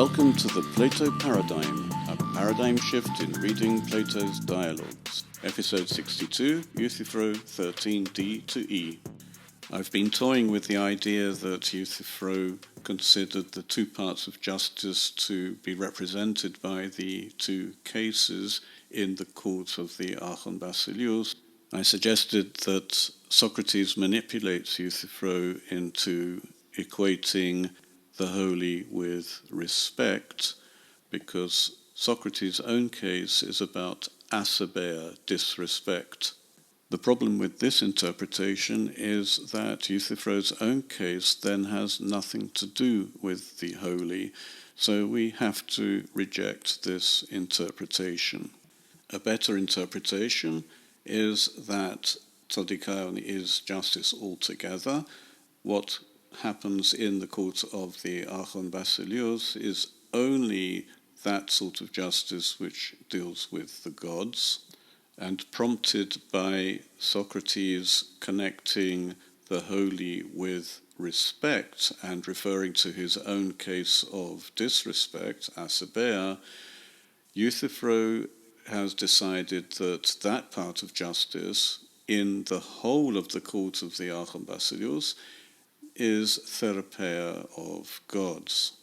Welcome to the Plato Paradigm, a paradigm shift in reading Plato's dialogues. Episode 62, Euthyphro 13d to E. I've been toying with the idea that Euthyphro considered the two parts of justice to be represented by the two cases in the court of the Archon Basileus. I suggested that Socrates manipulates Euthyphro into equating the holy with respect, because Socrates' own case is about therapeia, disrespect. The problem with this interpretation is that Euthyphro's own case then has nothing to do with the holy, so we have to reject this interpretation. A better interpretation is that therapeiai is justice altogether. What happens in the court of the Archon Basileus is only that sort of justice which deals with the gods, and prompted by Socrates connecting the holy with respect and referring to his own case of disrespect, therapeia, Euthyphro has decided that that part of justice in the whole of the court of the Archon Basileus is therapeia of gods.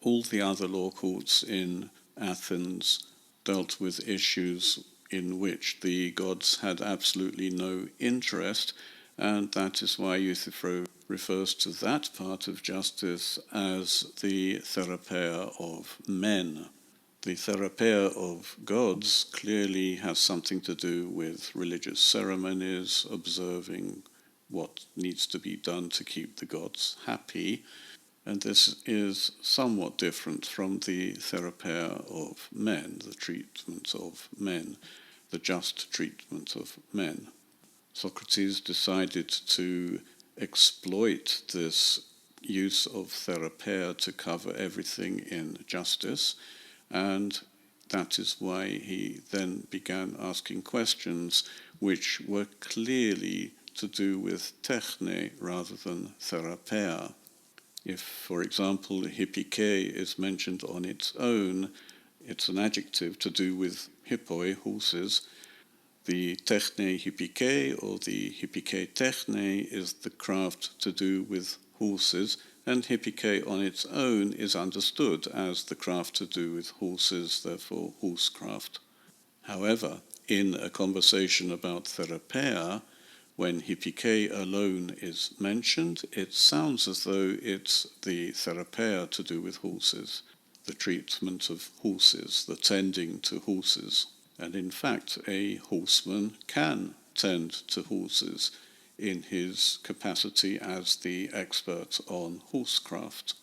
All the other law courts in Athens dealt with issues in which the gods had absolutely no interest, and that is why Euthyphro refers to that part of justice as the therapeia of men. The therapeia of gods clearly has something to do with religious ceremonies, observing what needs to be done to keep the gods happy, and this is somewhat different from the therapeia of men, the treatment of men, the just treatment of men. Socrates decided to exploit this use of therapeia to cover everything in justice, and that is why he then began asking questions which were clearly to do with techne rather than therapeia. If, for example, hippike is mentioned on its own, it's an adjective to do with hippoi, horses. The techne hippike or the hippike techne is the craft to do with horses, and hippike on its own is understood as the craft to do with horses, therefore horsecraft. However, in a conversation about therapeia, when hippike alone is mentioned, it sounds as though it's the therapeia to do with horses, the treatment of horses, the tending to horses. And in fact, a horseman can tend to horses in his capacity as the expert on horsecraft.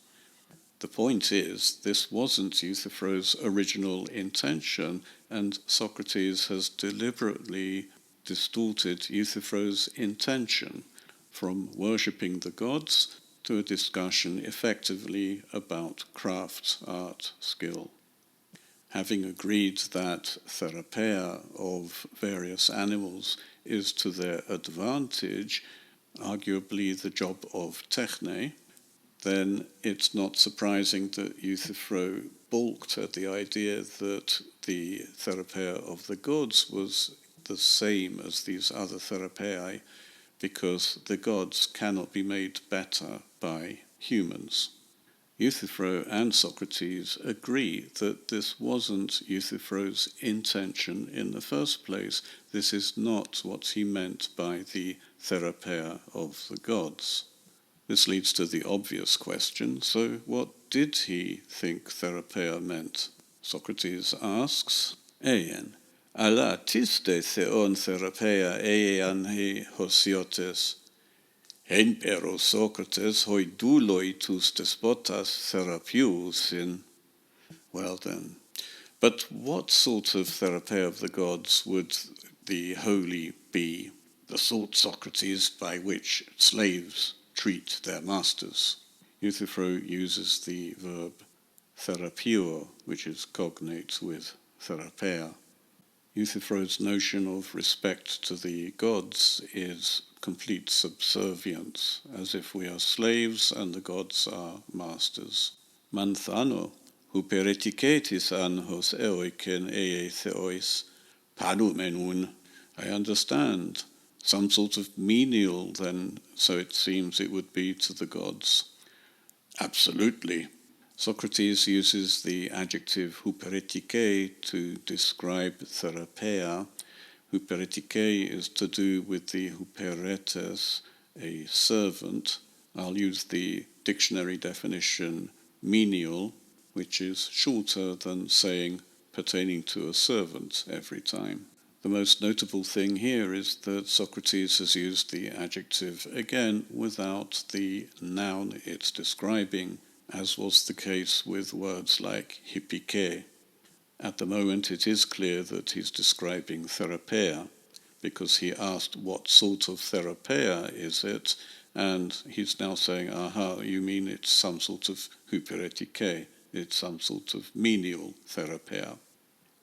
The point is, this wasn't Euthyphro's original intention, and Socrates has deliberately distorted Euthyphro's intention from worshipping the gods to a discussion effectively about craft, art, skill. Having agreed that therapeia of various animals is to their advantage, arguably the job of techne, then it's not surprising that Euthyphro balked at the idea that the therapeia of the gods was the same as these other therapeiai, because the gods cannot be made better by humans. Euthyphro and Socrates agree that this wasn't Euthyphro's intention in the first place. This is not what he meant by the therapeia of the gods. This leads to the obvious question, so what did he think therapeia meant? Socrates asks, Eien, ala tiste theon therapeia eian he hosiotes, hen pero Socrates hoi douloi tus despotas therapeusin. Well then, but what sort of therapeia of the gods would the holy be? The sort, Socrates, by which slaves treat their masters. Euthyphro uses the verb therapeuo, which is cognate with therapeia. Euthyphro's notion of respect to the gods is complete subservience, as if we are slaves and the gods are masters. Manthano, huperetiketis anhos eoiken theois panumenun. I understand. Some sort of menial, then, so it seems it would be to the gods. Absolutely. Socrates uses the adjective huperetike to describe therapeia. Huperetike is to do with the huperetes, a servant. I'll use the dictionary definition menial, which is shorter than saying pertaining to a servant every time. The most notable thing here is that Socrates has used the adjective again without the noun it's describing, as was the case with words like hippike. At the moment it is clear that he's describing therapeia, because he asked what sort of therapeia is it, and he's now saying, aha, you mean it's some sort of huperetike, it's some sort of menial therapeia.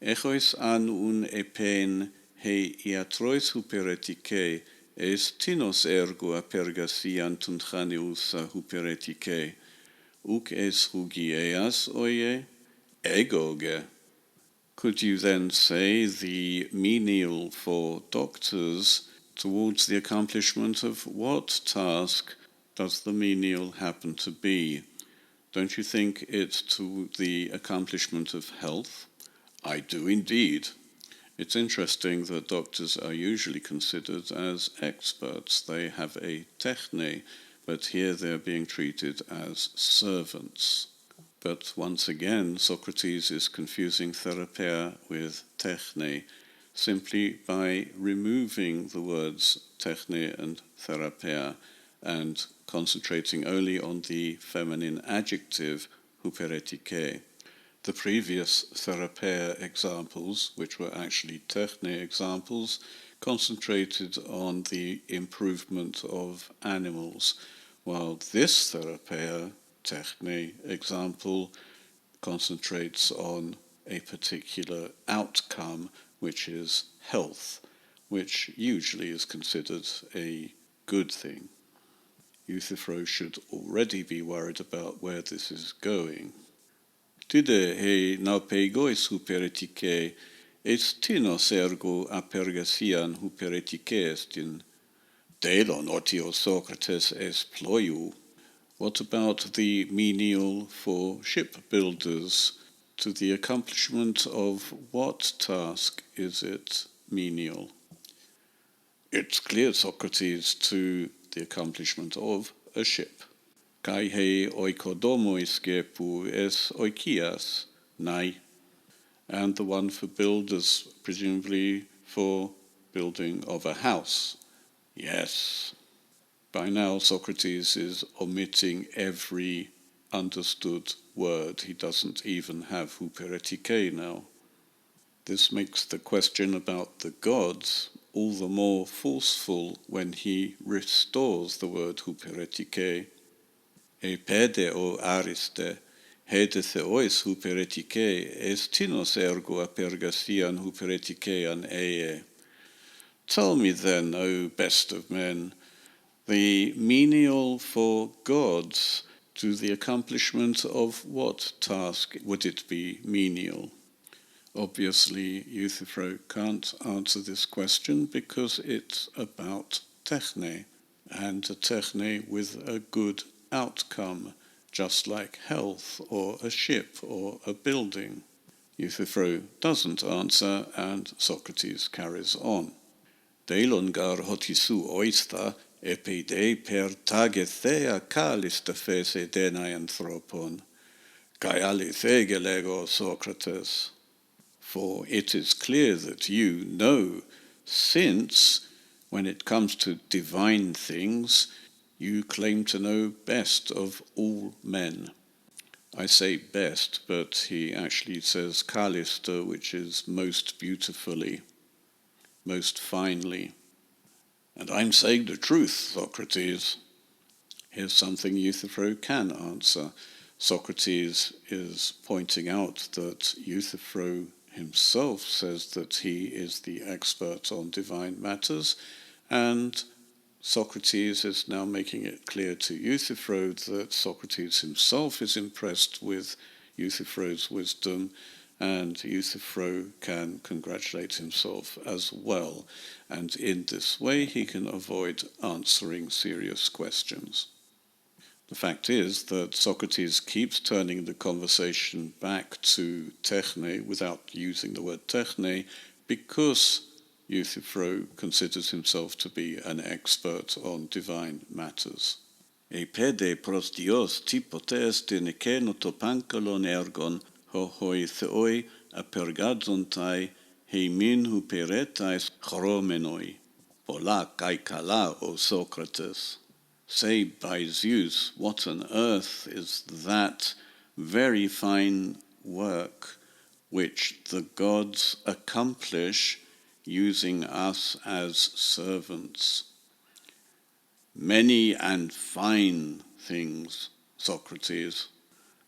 Echois an un epen hei iatrois huperetike es tinos ergo apergasian tunchaniusa huperetike, uc es hugieas oie, egoge. Could you then say the menial for doctors towards the accomplishment of what task does the menial happen to be? Don't you think it's to the accomplishment of health? I do indeed. It's interesting that doctors are usually considered as experts. They have a techne, but here they're being treated as servants. But once again, Socrates is confusing therapeia with techne simply by removing the words techne and therapeia and concentrating only on the feminine adjective huperetike. The previous therapeia examples, which were actually techne examples, concentrated on the improvement of animals, while this therapeia techne example concentrates on a particular outcome, which is health, which usually is considered a good thing. Euthyphro should already be worried about where this is going. Tide he naupegois huperetike est tinos ergo apergasian huperetike estin. Delon otio Socrates es ploiu. What about the menial for shipbuilders? To the accomplishment of what task is it menial? It's clear, Socrates, to the accomplishment of a ship. Kai he oikodomois gepu es oikias, nai. And the one for builders, presumably for building of a house. Yes. By now, Socrates is omitting every understood word. He doesn't even have huperetike now. This makes the question about the gods all the more forceful when he restores the word huperetike. E pede o ariste, hede theois huperetike, es tinos ergo apergasian huperetikean eie. Tell me then, O best of men, the menial for gods, to the accomplishment of what task would it be menial? Obviously, Euthyphro can't answer this question because it's about techne, and a techne with a good outcome, just like health or a ship or a building. Euthyphro doesn't answer, and Socrates carries on. Deilon gar hotisu oista epide per tagethea kalista fese denai anthropon, kai alithege lego Socrates. For it is clear that you know, since, when it comes to divine things, you claim to know best of all men. I say best, but he actually says kalista, which is most beautifully, most finely. And I'm saying the truth, Socrates. Here's something Euthyphro can answer. Socrates is pointing out that Euthyphro himself says that he is the expert on divine matters, and Socrates is now making it clear to Euthyphro that Socrates himself is impressed with Euthyphro's wisdom, and Euthyphro can congratulate himself as well, and in this way he can avoid answering serious questions. The fact is that Socrates keeps turning the conversation back to techne without using the word techne because Euthyphro considers himself to be an expert on divine matters. E pede pros dios typotes teneken topankalon ergon ho hoi theoi apergadzontai heimin huperetais chromenoi. Pola kai kala, O Socrates. Say, by Zeus, what on earth is that very fine work which the gods accomplish using us as servants? Many and fine things, Socrates.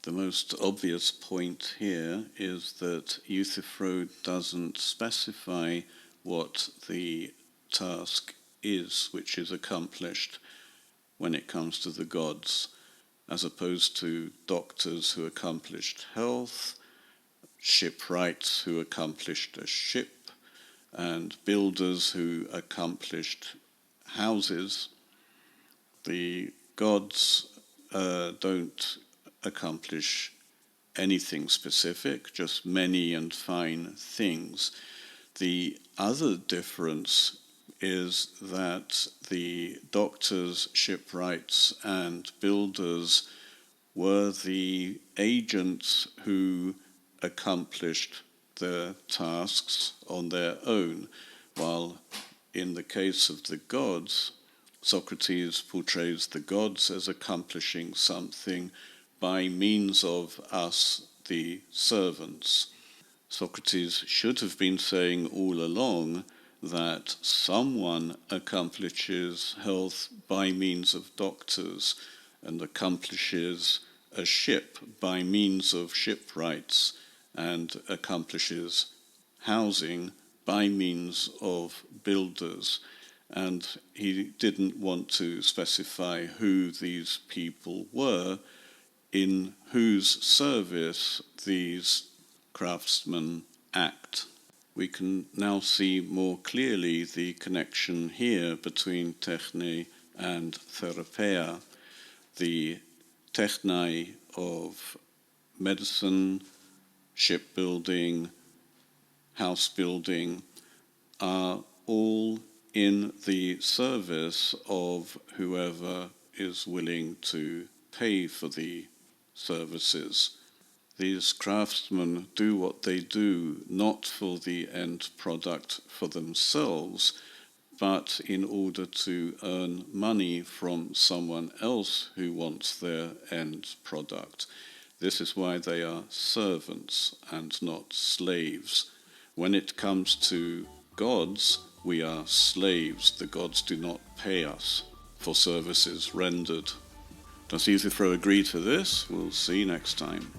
The most obvious point here is that Euthyphro doesn't specify what the task is which is accomplished when it comes to the gods, as opposed to doctors who accomplished health, shipwrights who accomplished a ship, and builders who accomplished houses. The gods don't accomplish anything specific, just many and fine things. The other difference is that the doctors, shipwrights, and builders were the agents who accomplished their tasks on their own, while in the case of the gods, Socrates portrays the gods as accomplishing something by means of us, the servants. Socrates should have been saying all along that someone accomplishes health by means of doctors and accomplishes a ship by means of shipwrights and accomplishes housing by means of builders. And he didn't want to specify who these people were, in whose service these craftsmen act. We can now see more clearly the connection here between techne and therapeia. The techne of medicine, shipbuilding, house building are all in the service of whoever is willing to pay for the services. These craftsmen do what they do not for the end product for themselves, but in order to earn money from someone else who wants their end product. This is why they are servants and not slaves. When it comes to gods, we are slaves. The gods do not pay us for services rendered. Does Euthyphro agree to this? We'll see next time.